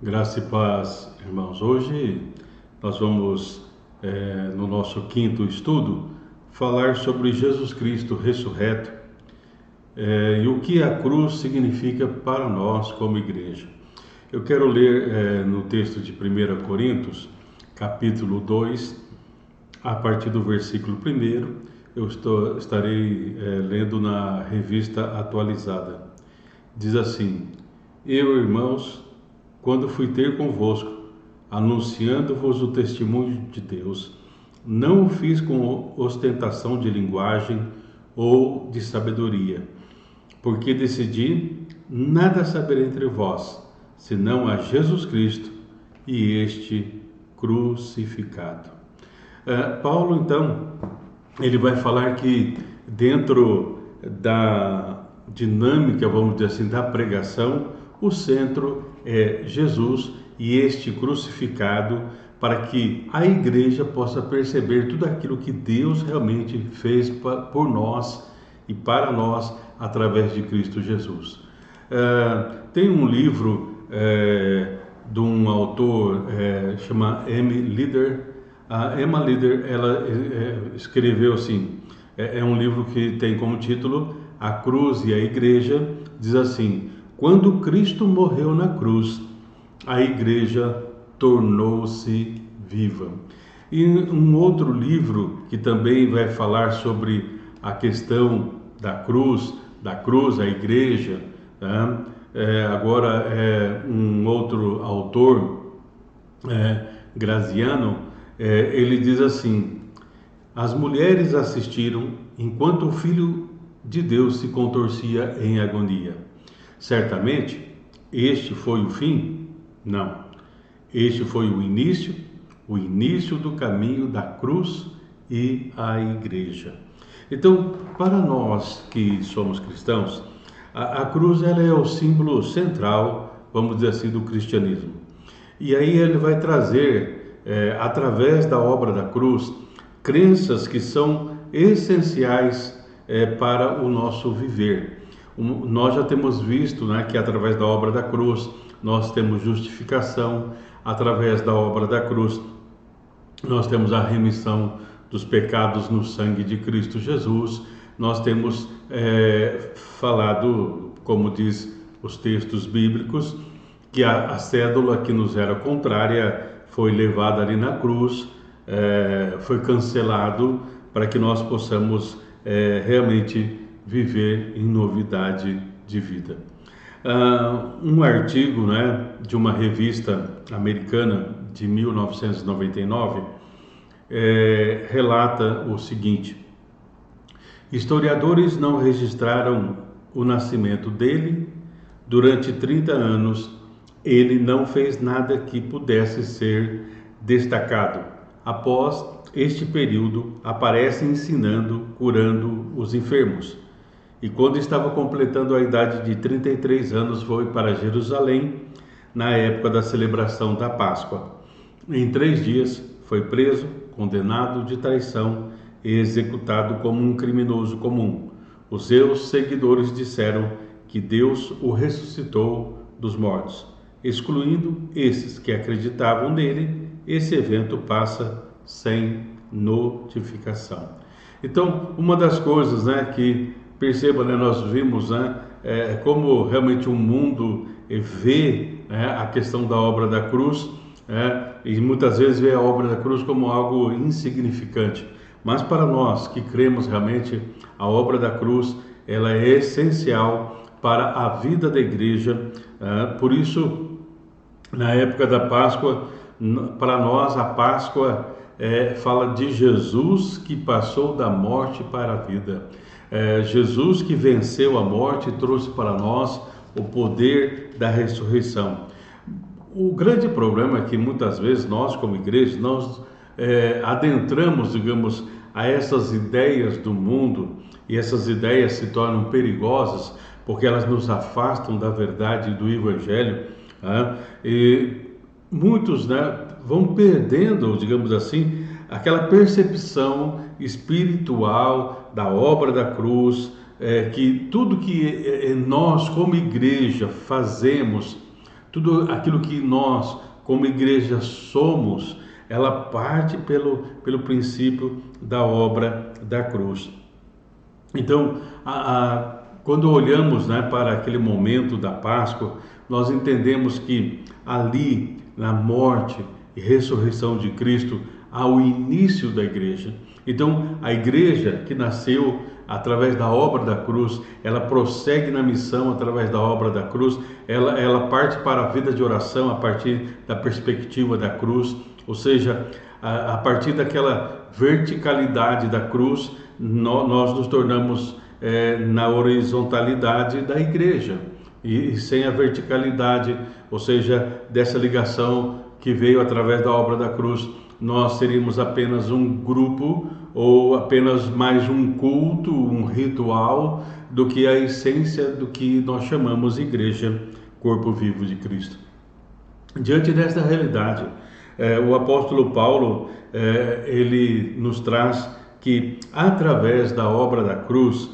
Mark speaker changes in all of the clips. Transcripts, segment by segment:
Speaker 1: Graça e paz, irmãos. Hoje nós vamos, no nosso quinto estudo, falar sobre Jesus Cristo ressurreto, e o que a cruz significa para nós como igreja. Eu quero ler no texto de 1 Coríntios, capítulo 2, a partir do versículo 1, estarei lendo na revista atualizada. Diz assim: Eu, irmãos, quando fui ter convosco, anunciando-vos o testemunho de Deus, não o fiz com ostentação de linguagem ou de sabedoria, porque decidi nada saber entre vós, senão a Jesus Cristo e este crucificado. Paulo, então, ele vai falar que dentro da dinâmica, vamos dizer assim, da pregação, o centro é Jesus e este crucificado, para que a igreja possa perceber tudo aquilo que Deus realmente fez por nós e para nós através de Cristo Jesus. Tem um livro de um autor chama Emma Lieder. A Emma Lieder, ela escreveu assim, é um livro que tem como título A Cruz e a Igreja. Diz assim: quando Cristo morreu na cruz, a igreja tornou-se viva. E um outro livro que também vai falar sobre a questão da cruz, a igreja, né? Agora é um outro autor, Graziano, ele diz assim: as mulheres assistiram enquanto o Filho de Deus se contorcia em agonia. Certamente, este foi o fim? Não. Este foi o início do caminho da cruz e a igreja. Então, para nós que somos cristãos, a cruz ela é o símbolo central, vamos dizer assim, do cristianismo. E aí ele vai trazer, através da obra da cruz, crenças que são essenciais para o nosso viver. Nós já temos visto, né, que através da obra da cruz nós temos justificação, através da obra da cruz nós temos a remissão dos pecados no sangue de Cristo Jesus. Nós temos falado, como diz os textos bíblicos, que a cédula que nos era contrária foi levada ali na cruz, foi cancelado para que nós possamos realmente viver em novidade de vida. Um artigo, né, de uma revista americana de 1999 relata o seguinte: historiadores não registraram o nascimento dele. Durante 30 anos, ele não fez nada que pudesse ser destacado. Após este período, aparece ensinando, curando os enfermos. E quando estava completando a idade de 33 anos, foi para Jerusalém, na época da celebração da Páscoa. Em 3 dias, foi preso, condenado de traição e executado como um criminoso comum. Os seus seguidores disseram que Deus o ressuscitou dos mortos. Excluindo esses que acreditavam nele, esse evento passa sem notificação. Então, uma das coisas, né, que perceba, né, nós vimos, né, como realmente o mundo vê, né, a questão da obra da cruz, e muitas vezes vê a obra da cruz como algo insignificante. Mas para nós que cremos realmente, a obra da cruz ela é essencial para a vida da igreja. Por isso, na época da Páscoa, para nós a Páscoa fala de Jesus que passou da morte para a vida. Jesus que venceu a morte e trouxe para nós o poder da ressurreição. O grande problema é que muitas vezes nós, como igreja, nós adentramos, digamos, a essas ideias do mundo, e essas ideias se tornam perigosas porque elas nos afastam da verdade do Evangelho, e muitos, né, vão perdendo, digamos assim, aquela percepção espiritual da obra da cruz, que tudo que nós como igreja fazemos, tudo aquilo que nós, como igreja, somos, ela parte pelo princípio da obra da cruz. Então, quando olhamos, né, para aquele momento da Páscoa, nós entendemos que ali, na morte e ressurreição de Cristo, há o início da igreja. Então, a igreja que nasceu através da obra da cruz, ela prossegue na missão através da obra da cruz, ela parte para a vida de oração a partir da perspectiva da cruz, ou seja, a partir daquela verticalidade da cruz, nós nos tornamos na horizontalidade da igreja, e sem a verticalidade, ou seja, dessa ligação que veio através da obra da cruz, nós seríamos apenas um grupo ou apenas mais um culto, um ritual, do que a essência do que nós chamamos igreja, corpo vivo de Cristo. Diante desta realidade, o apóstolo Paulo, ele nos traz que através da obra da cruz,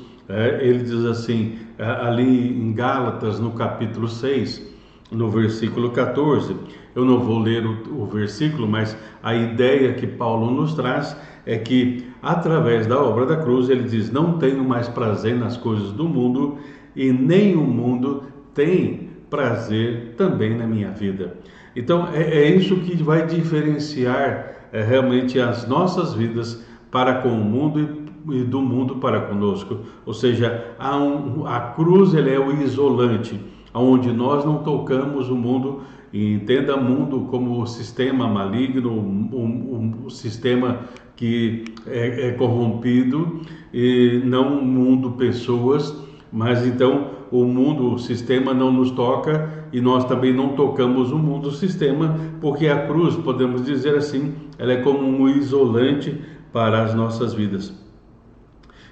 Speaker 1: ele diz assim, ali em Gálatas, no capítulo 6, no versículo 14, eu não vou ler o versículo, mas a ideia que Paulo nos traz é que através da obra da cruz, ele diz, não tenho mais prazer nas coisas do mundo e nem o mundo tem prazer também na minha vida. Então é isso que vai diferenciar realmente as nossas vidas para com o mundo e do mundo para conosco. Ou seja, a cruz ele é o isolante, onde nós não tocamos o mundo, e entenda mundo como o sistema maligno, um sistema que é corrompido, e não o mundo pessoas, mas então o mundo, o sistema não nos toca e nós também não tocamos o mundo, o sistema, porque a cruz, podemos dizer assim, ela é como um isolante para as nossas vidas.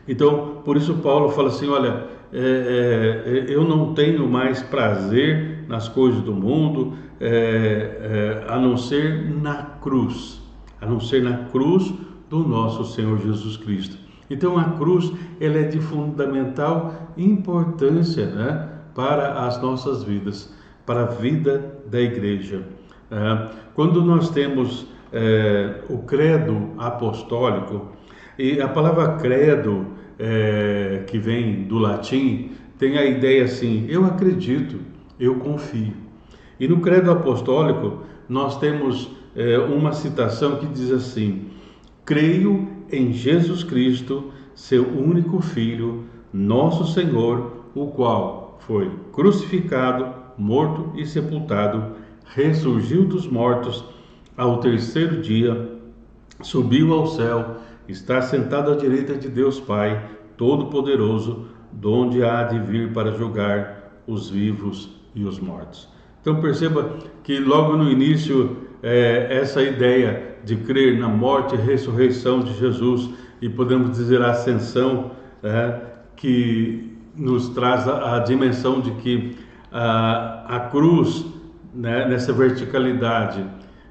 Speaker 1: Então, por isso Paulo fala assim, olha, eu não tenho mais prazer nas coisas do mundo, a não ser na cruz do nosso Senhor Jesus Cristo. Então a cruz ela é de fundamental importância, né, para as nossas vidas, para a vida da igreja. Quando nós temos o credo apostólico, e a palavra credo, que vem do latim, tem a ideia assim, eu acredito, eu confio. E no credo apostólico nós temos uma citação que diz assim, creio em Jesus Cristo, seu único Filho, nosso Senhor, o qual foi crucificado, morto e sepultado, ressurgiu dos mortos ao terceiro dia, subiu ao céu, está sentado à direita de Deus Pai, Todo-Poderoso, donde há de vir para julgar os vivos e os mortos. Então perceba que logo no início, essa ideia de crer na morte e ressurreição de Jesus, e podemos dizer a ascensão, que nos traz a dimensão de que a cruz, né, nessa verticalidade,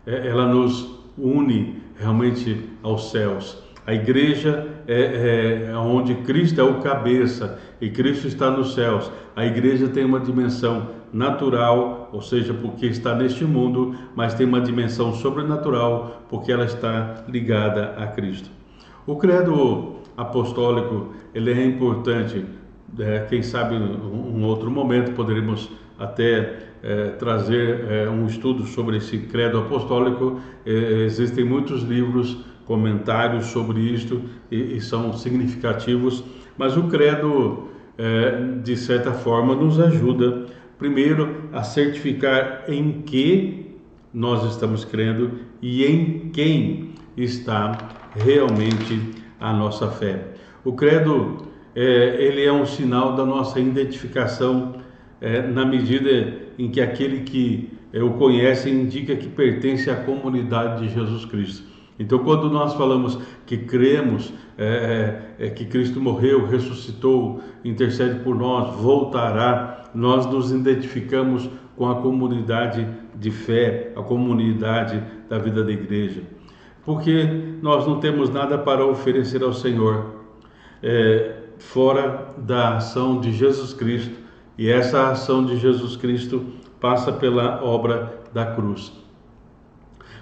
Speaker 1: ela nos une realmente aos céus. A igreja é onde Cristo é o cabeça e Cristo está nos céus. A igreja tem uma dimensão natural, ou seja, porque está neste mundo, mas tem uma dimensão sobrenatural, porque ela está ligada a Cristo. O credo apostólico, ele é importante, quem sabe um outro momento poderemos até trazer um estudo sobre esse credo apostólico. Existem muitos livros, comentários sobre isto e são significativos, mas o credo, de certa forma, nos ajuda, primeiro, a certificar em que nós estamos crendo e em quem está realmente a nossa fé. O credo, ele é um sinal da nossa identificação, na medida em que aquele que o conhece indica que pertence à comunidade de Jesus Cristo. Então, quando nós falamos que cremos que Cristo morreu, ressuscitou, intercede por nós, voltará, nós nos identificamos com a comunidade de fé, a comunidade da vida da igreja. Porque nós não temos nada para oferecer ao Senhor fora da ação de Jesus Cristo. E essa ação de Jesus Cristo passa pela obra da cruz.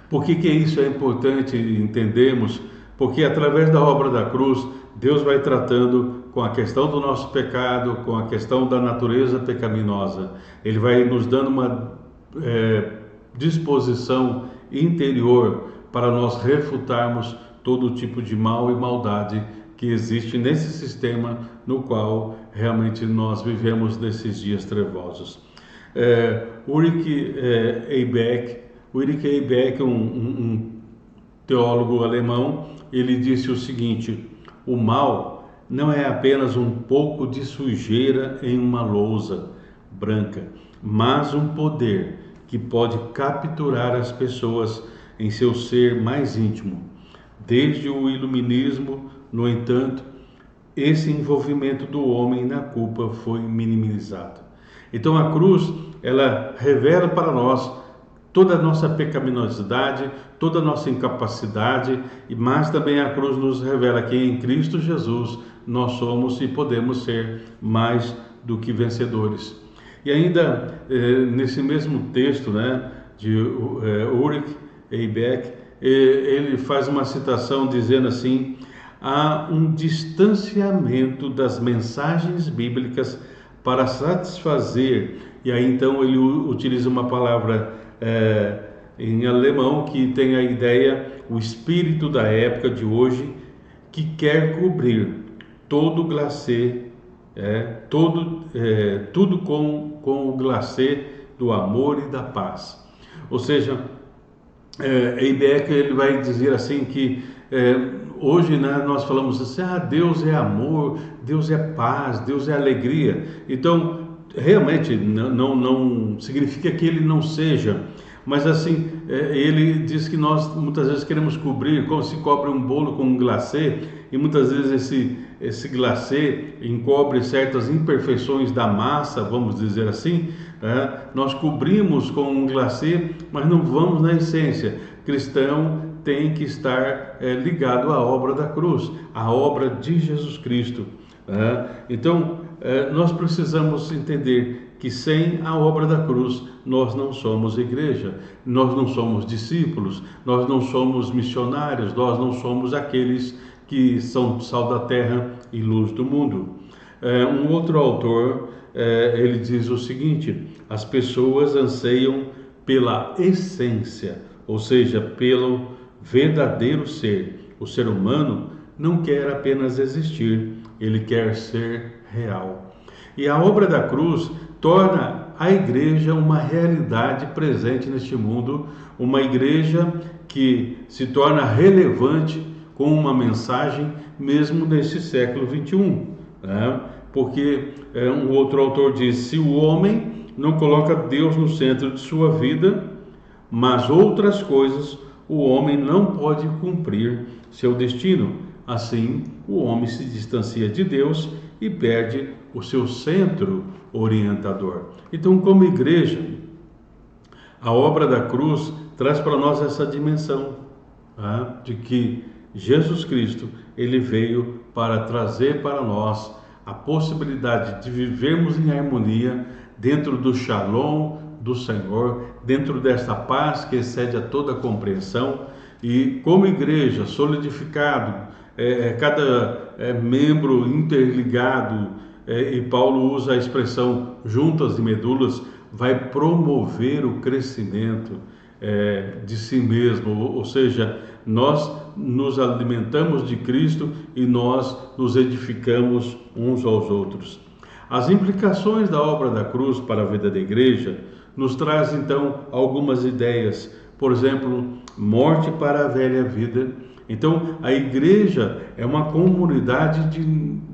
Speaker 1: Por que isso é importante entendermos? Porque através da obra da cruz, Deus vai tratando com a questão do nosso pecado, com a questão da natureza pecaminosa. Ele vai nos dando uma disposição interior para nós refutarmos todo tipo de mal e maldade que existe nesse sistema no qual realmente nós vivemos nesses dias trevosos. Ulrich Eibeck, um teólogo alemão, ele disse o seguinte: o mal não é apenas um pouco de sujeira em uma lousa branca, mas um poder que pode capturar as pessoas em seu ser mais íntimo. Desde o iluminismo, no entanto, esse envolvimento do homem na culpa foi minimizado. Então a cruz, ela revela para nós toda a nossa pecaminosidade, toda a nossa incapacidade, mas também a cruz nos revela que em Cristo Jesus nós somos e podemos ser mais do que vencedores. E ainda nesse mesmo texto, de Ulrich Eibeck, ele faz uma citação dizendo assim: há um distanciamento das mensagens bíblicas para satisfazer, e aí então ele utiliza uma palavra em alemão que tem a ideia, o espírito da época de hoje, que quer cobrir todo o glacê, tudo com o glacê do amor e da paz. Ou seja, Eibeck, ele vai dizer assim que hoje nós falamos assim: Deus é amor, Deus é paz, Deus é alegria. Então realmente não significa que ele não seja, mas assim, ele diz que nós muitas vezes queremos cobrir, como se cobre um bolo com um glacê, e muitas vezes esse glacê encobre certas imperfeições da massa, vamos dizer assim, nós cobrimos com um glacê, mas não vamos na essência. Cristão tem que estar ligado à obra da cruz, à obra de Jesus Cristo. Então, nós precisamos entender que sem a obra da cruz nós não somos igreja, nós não somos discípulos, nós não somos missionários, nós não somos aqueles que são sal da terra e luz do mundo. Um outro autor, ele diz o seguinte: as pessoas anseiam pela essência, ou seja, pelo verdadeiro ser. O ser humano não quer apenas existir, ele quer ser real. E a obra da cruz torna a igreja uma realidade presente neste mundo, uma igreja que se torna relevante com uma mensagem mesmo nesse século 21. Porque um outro autor diz: se o homem não coloca Deus no centro de sua vida, mas outras coisas, o homem não pode cumprir seu destino. Assim, o homem se distancia de Deus e perde o seu centro orientador. Então, como igreja, a obra da cruz traz para nós essa dimensão de que Jesus Cristo, ele veio para trazer para nós a possibilidade de vivermos em harmonia dentro do shalom do Senhor, dentro desta paz que excede a toda compreensão, e como igreja, solidificado, cada membro interligado, e Paulo usa a expressão juntas e medulas, vai promover o crescimento de si mesmo, ou seja, nós nos alimentamos de Cristo e nós nos edificamos uns aos outros. As implicações da obra da cruz para a vida da igreja nos traz então algumas ideias. Por exemplo, morte para a velha vida. Então, a igreja é uma comunidade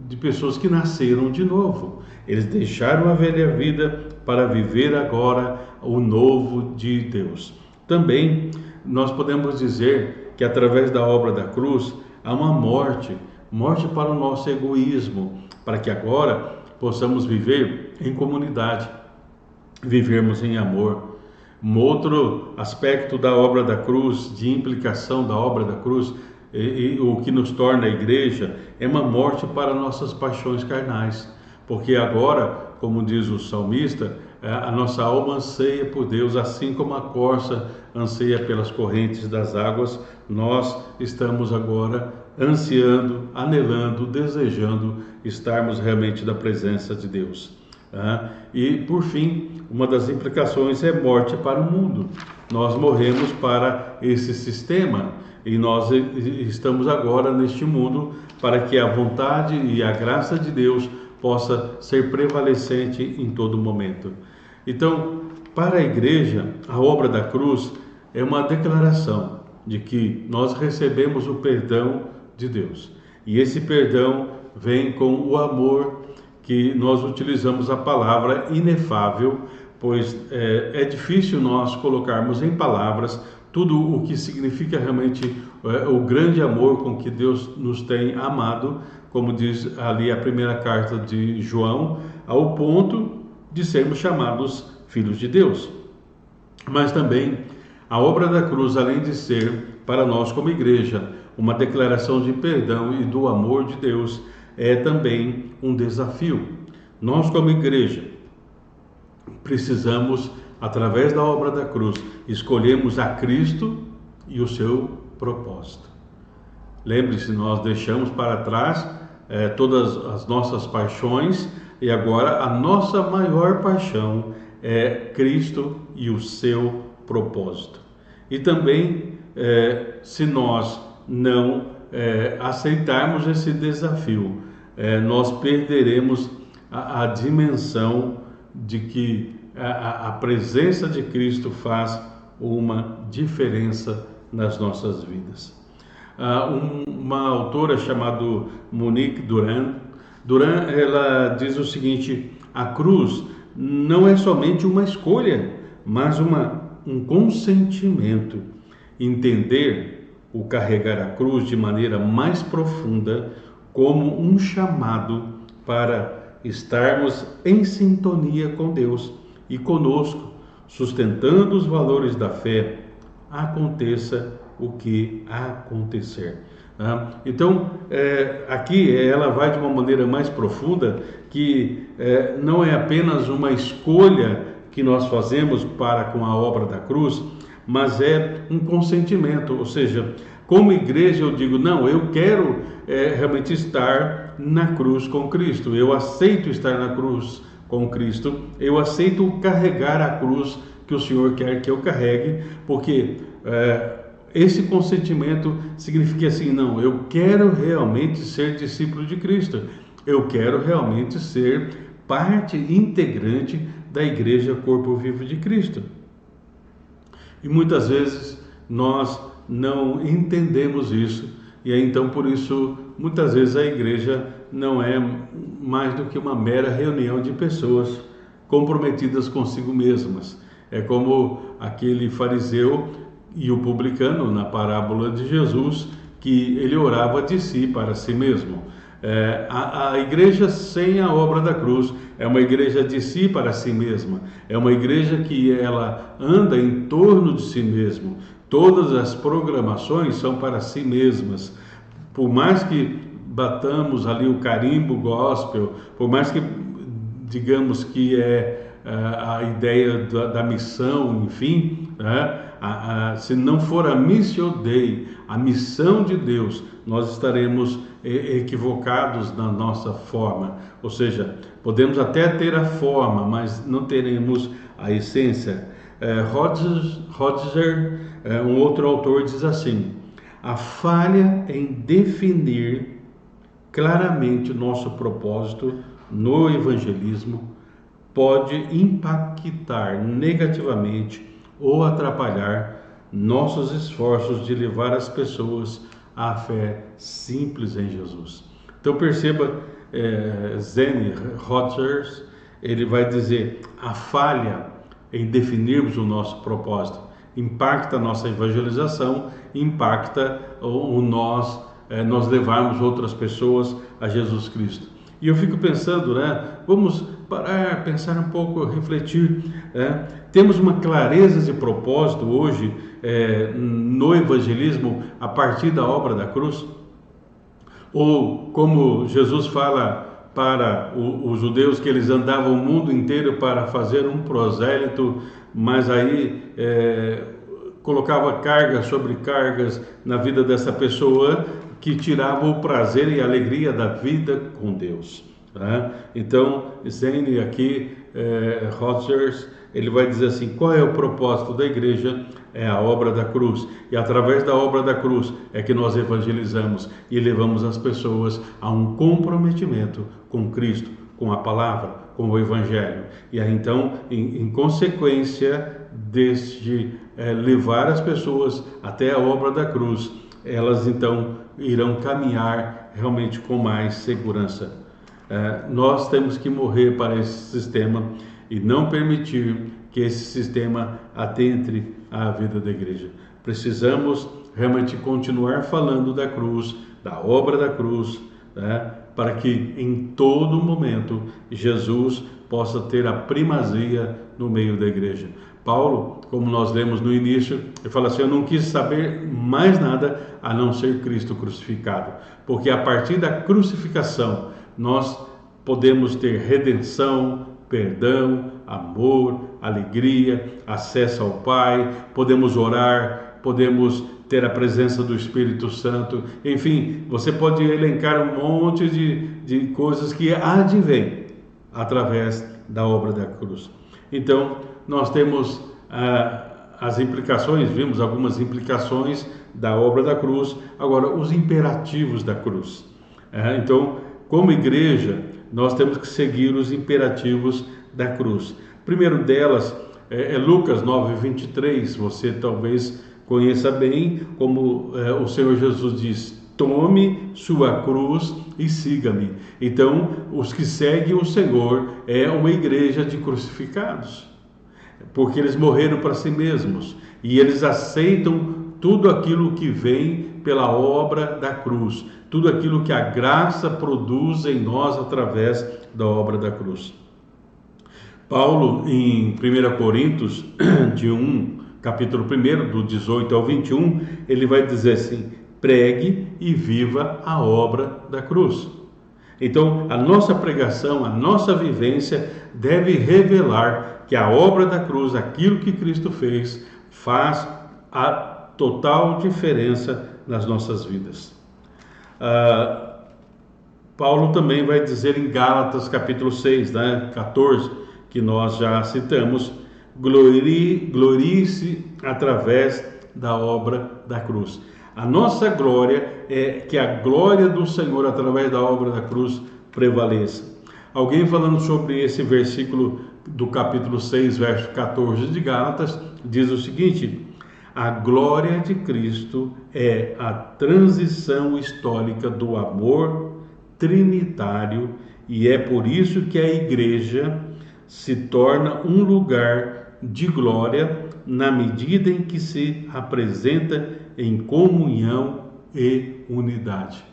Speaker 1: de pessoas que nasceram de novo. Eles deixaram a velha vida para viver agora o novo de Deus. Também nós podemos dizer que através da obra da cruz há uma morte para o nosso egoísmo, para que agora possamos viver em comunidade, vivermos em amor. Um outro aspecto da obra da cruz, de implicação da obra da cruz, e o que nos torna a igreja, é uma morte para nossas paixões carnais. Porque agora, como diz o salmista, A nossa alma anseia por Deus, assim como a corça anseia pelas correntes das águas. Nós estamos agora ansiando, anelando, desejando estarmos realmente na presença de Deus. E, por fim, uma das implicações é morte para o mundo. Nós morremos para esse sistema e nós estamos agora neste mundo para que a vontade e a graça de Deus possa ser prevalecente em todo momento. Então, para a igreja, a obra da cruz é uma declaração de que nós recebemos o perdão de Deus. E esse perdão vem com o amor, que nós utilizamos a palavra inefável, pois é difícil nós colocarmos em palavras tudo o que significa realmente o grande amor com que Deus nos tem amado, como diz ali a primeira carta de João, ao ponto de sermos chamados filhos de Deus. Mas também a obra da cruz, além de ser para nós como igreja uma declaração de perdão e do amor de Deus, é também um desafio. Nós como igreja precisamos, através da obra da cruz, escolhermos a Cristo e o seu propósito. Lembre-se, nós deixamos para trás todas as nossas paixões e agora a nossa maior paixão é Cristo e o seu propósito. E também, se nós não aceitarmos esse desafio, nós perderemos a dimensão de que a presença de Cristo faz uma diferença nas nossas vidas. Uma autora chamada Monique Durand, ela diz o seguinte: a cruz não é somente uma escolha, mas um consentimento. Entender o carregar a cruz de maneira mais profunda como um chamado para estarmos em sintonia com Deus e conosco, sustentando os valores da fé, aconteça o que acontecer. Então, aqui ela vai de uma maneira mais profunda, que não é apenas uma escolha que nós fazemos para com a obra da cruz, mas é um consentimento, ou seja, como igreja eu digo, não, eu quero realmente estar na cruz com Cristo, eu aceito estar na cruz com Cristo, eu aceito carregar a cruz que o Senhor quer que eu carregue, porque esse consentimento significa assim, não, eu quero realmente ser discípulo de Cristo, eu quero realmente ser parte integrante da igreja Corpo Vivo de Cristo. E muitas vezes nós não entendemos isso, e aí, então por isso muitas vezes a igreja não é mais do que uma mera reunião de pessoas comprometidas consigo mesmas. É como aquele fariseu e o publicano na parábola de Jesus, que ele orava de si para si mesmo. A igreja sem a obra da cruz é uma igreja de si para si mesma, é uma igreja que ela anda em torno de si mesmo. Todas as programações são para si mesmas. Por mais que batamos ali o carimbo gospel, por mais que digamos que a ideia da missão, enfim, se não for a Missio Dei, a missão de Deus, nós estaremos equivocados na nossa forma. Ou seja, podemos até ter a forma, mas não teremos a essência. Rodger, um outro autor, diz assim: a falha em definir claramente o nosso propósito no evangelismo pode impactar negativamente ou atrapalhar nossos esforços de levar as pessoas à fé simples em Jesus. Então perceba, Zane Rogers, ele vai dizer: a falha em definirmos o nosso propósito impacta a nossa evangelização, impacta nós levarmos outras pessoas a Jesus Cristo. E eu fico pensando, vamos parar, pensar um pouco, refletir. Temos uma clareza de propósito hoje no evangelismo a partir da obra da cruz? Ou como Jesus fala para os judeus que eles andavam o mundo inteiro para fazer um prosélito, mas aí colocava cargas sobre cargas na vida dessa pessoa, que tirava o prazer e a alegria da vida com Deus. Tá? Então, Zane aqui, Rogers, ele vai dizer assim: qual é o propósito da igreja? É a obra da cruz, e através da obra da cruz é que nós evangelizamos e levamos as pessoas a um comprometimento com Cristo, com a palavra, com o evangelho. E aí então, em consequência deste levar as pessoas até a obra da cruz, elas então irão caminhar realmente com mais segurança. Nós temos que morrer para esse sistema e não permitir que esse sistema adentre a vida da igreja. Precisamos realmente continuar falando da cruz, da obra da cruz, né, para que em todo momento Jesus possa ter a primazia no meio da igreja. Paulo, como nós lemos no início, ele fala assim: eu não quis saber mais nada a não ser Cristo crucificado, porque a partir da crucificação nós podemos ter redenção, perdão, amor, alegria, acesso ao Pai, podemos orar, podemos ter a presença do Espírito Santo. Enfim, você pode elencar um monte de coisas que advêm através da obra da cruz. Então, nós temos as implicações, vimos algumas implicações da obra da cruz, agora os imperativos da cruz. Então, como igreja, nós temos que seguir os imperativos da cruz. O primeiro delas é Lucas 9:23, você talvez conheça bem, como o Senhor Jesus diz: tome sua cruz e siga-me. Então, os que seguem o Senhor é uma igreja de crucificados, porque eles morreram para si mesmos e eles aceitam tudo aquilo que vem pela obra da cruz, tudo aquilo que a graça produz em nós através da obra da cruz. Paulo, em 1 Coríntios, capítulo 1, do 18 ao 21, ele vai dizer assim: pregue e viva a obra da cruz. Então, a nossa pregação, a nossa vivência deve revelar que a obra da cruz, aquilo que Cristo fez, faz a total diferença nas nossas vidas. Paulo também vai dizer em Gálatas capítulo 6, 14, que nós já citamos: glorie-se através da obra da cruz. A nossa glória é que a glória do Senhor através da obra da cruz prevaleça. Alguém falando sobre esse versículo do capítulo 6, verso 14 de Gálatas, diz o seguinte: a glória de Cristo é a transição histórica do amor trinitário, e é por isso que a igreja se torna um lugar de glória na medida em que se apresenta em comunhão e unidade.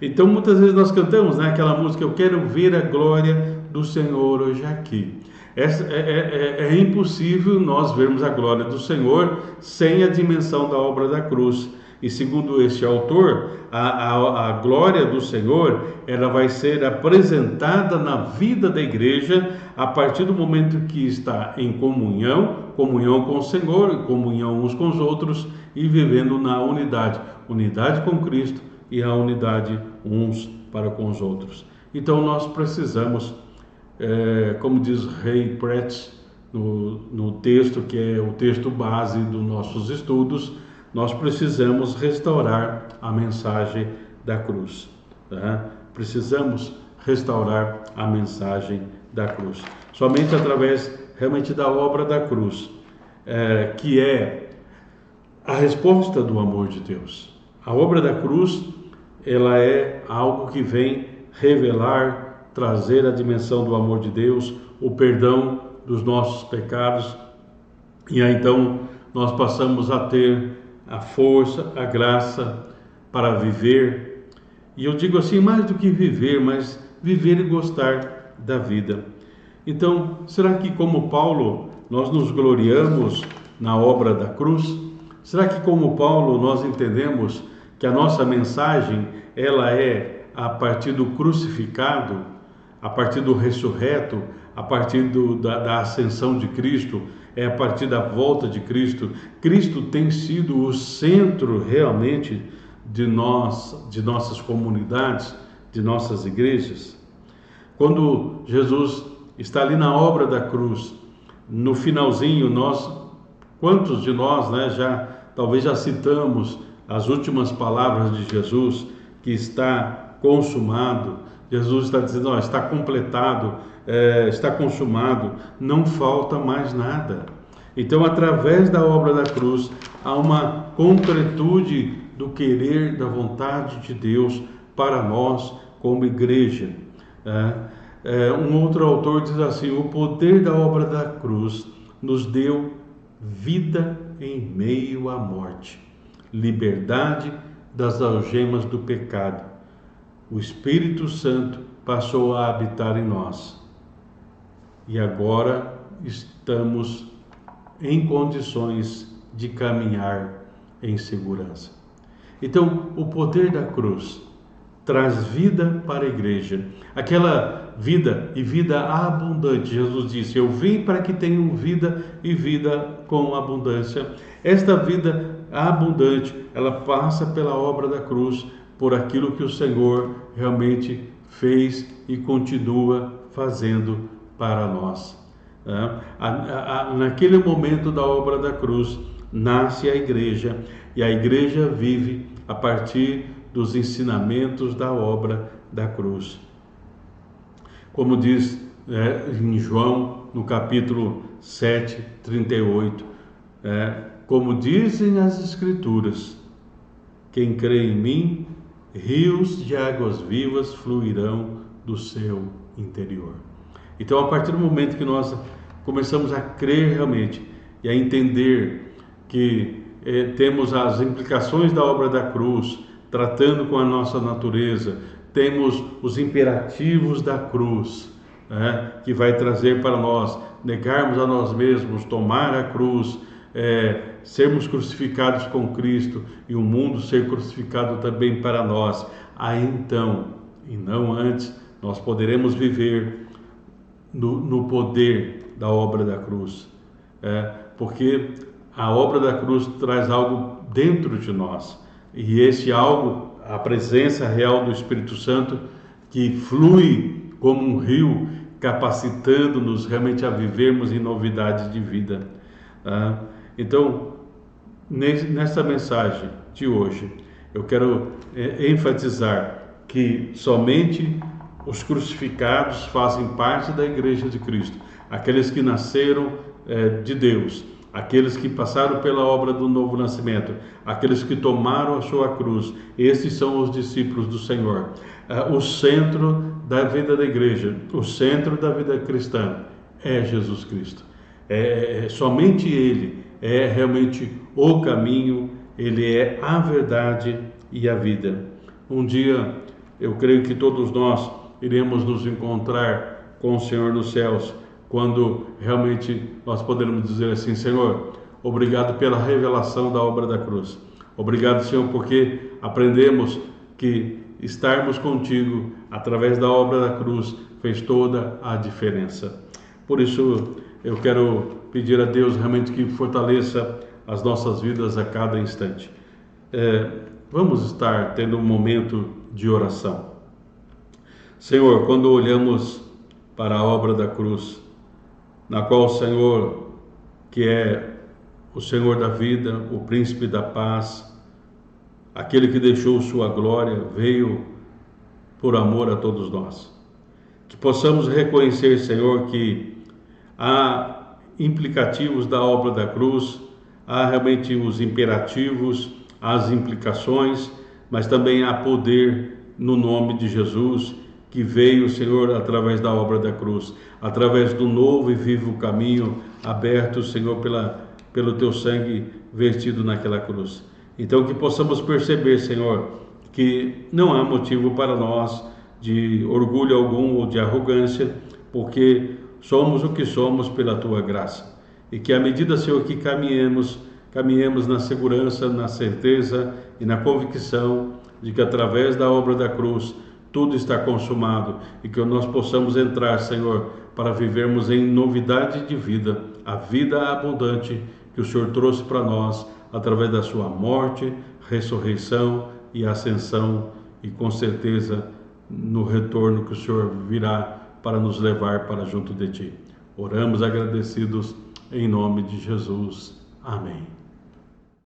Speaker 1: Então, muitas vezes nós cantamos, aquela música: eu quero ver a glória do Senhor hoje aqui. É impossível nós vermos a glória do Senhor sem a dimensão da obra da cruz. E segundo este autor, a glória do Senhor, ela vai ser apresentada na vida da igreja a partir do momento que está em comunhão com o Senhor, comunhão uns com os outros e vivendo na unidade com Cristo e a unidade uns para com os outros. Então nós precisamos, como diz Ray Pratt no texto, que é o texto base dos nossos estudos, nós precisamos restaurar a mensagem da cruz. Precisamos restaurar a mensagem da cruz. Somente através realmente da obra da cruz, que é a resposta do amor de Deus. A obra da cruz, ela é algo que vem revelar, trazer a dimensão do amor de Deus, o perdão dos nossos pecados, e aí então nós passamos a ter a força, a graça para viver. E eu digo assim, mais do que viver, mas viver e gostar da vida. Então, será que, como Paulo, nós nos gloriamos na obra da cruz? Será que, como Paulo, nós entendemos que a nossa mensagem, ela é a partir do crucificado? a partir do ressurreto, a partir da ascensão de Cristo, a partir da volta de Cristo. Cristo tem sido o centro realmente de nossas comunidades, de nossas igrejas. Quando Jesus está ali na obra da cruz, no finalzinho, quantos de nós, talvez já citamos as últimas palavras de Jesus, que está consumado. Jesus está dizendo, está completado, está consumado, não falta mais nada. Então, através da obra da cruz, há uma completude do querer, da vontade de Deus para nós como igreja. Um outro autor diz assim: o poder da obra da cruz nos deu vida em meio à morte, liberdade das algemas do pecado. O Espírito Santo passou a habitar em nós e agora estamos em condições de caminhar em segurança. Então, o poder da cruz traz vida para a igreja, aquela vida e vida abundante. Jesus disse: eu vim para que tenham vida e vida com abundância. Esta vida abundante, ela passa pela obra da cruz, por aquilo que o Senhor realmente fez e continua fazendo para nós. Naquele momento da obra da cruz, nasce a igreja, e a igreja vive a partir dos ensinamentos da obra da cruz. Como diz em João, no capítulo 7, 38, como dizem as Escrituras, quem crê em mim, rios de águas vivas fluirão do seu interior. Então, a partir do momento que nós começamos a crer realmente e a entender que temos as implicações da obra da cruz, tratando com a nossa natureza, temos os imperativos da cruz, que vai trazer para nós negarmos a nós mesmos, tomar a cruz, sermos crucificados com Cristo e o mundo ser crucificado também para nós. Aí então, e não antes, nós poderemos viver no poder da obra da cruz, porque a obra da cruz traz algo dentro de nós, e esse algo, a presença real do Espírito Santo, que flui como um rio, capacitando-nos realmente a vivermos em novidade de vida. Então, nessa mensagem de hoje, eu quero enfatizar que somente os crucificados fazem parte da Igreja de Cristo, aqueles que nasceram de Deus, aqueles que passaram pela obra do novo nascimento, aqueles que tomaram a sua cruz. Esses são os discípulos do Senhor. O centro da vida da igreja, o centro da vida cristã é Jesus Cristo. Somente Ele é realmente o caminho, Ele é a verdade e a vida. Um dia, eu creio que todos nós iremos nos encontrar com o Senhor nos céus, quando realmente nós poderemos dizer assim: Senhor, obrigado pela revelação da obra da cruz. Obrigado, Senhor, porque aprendemos que estarmos contigo através da obra da cruz fez toda a diferença. Por isso, eu quero pedir a Deus realmente que fortaleça as nossas vidas a cada instante. Vamos estar tendo um momento de oração. Senhor, quando olhamos para a obra da cruz, na qual o Senhor, que é o Senhor da vida, o príncipe da paz, aquele que deixou sua glória, veio por amor a todos nós. Que possamos reconhecer, Senhor, que há implicativos da obra da cruz, há realmente os imperativos, as implicações, mas também há poder no nome de Jesus, que veio, Senhor, através da obra da cruz, através do novo e vivo caminho aberto, Senhor, pelo Teu sangue vertido naquela cruz. Então, que possamos perceber, Senhor, que não há motivo para nós de orgulho algum ou de arrogância, porque somos o que somos pela Tua graça. E que à medida, Senhor, que caminhemos na segurança, na certeza e na convicção de que através da obra da cruz, tudo está consumado e que nós possamos entrar, Senhor, para vivermos em novidade de vida, a vida abundante que o Senhor trouxe para nós através da sua morte, ressurreição e ascensão, e com certeza no retorno que o Senhor virá para nos levar para junto de Ti. Oramos agradecidos em nome de Jesus. Amém.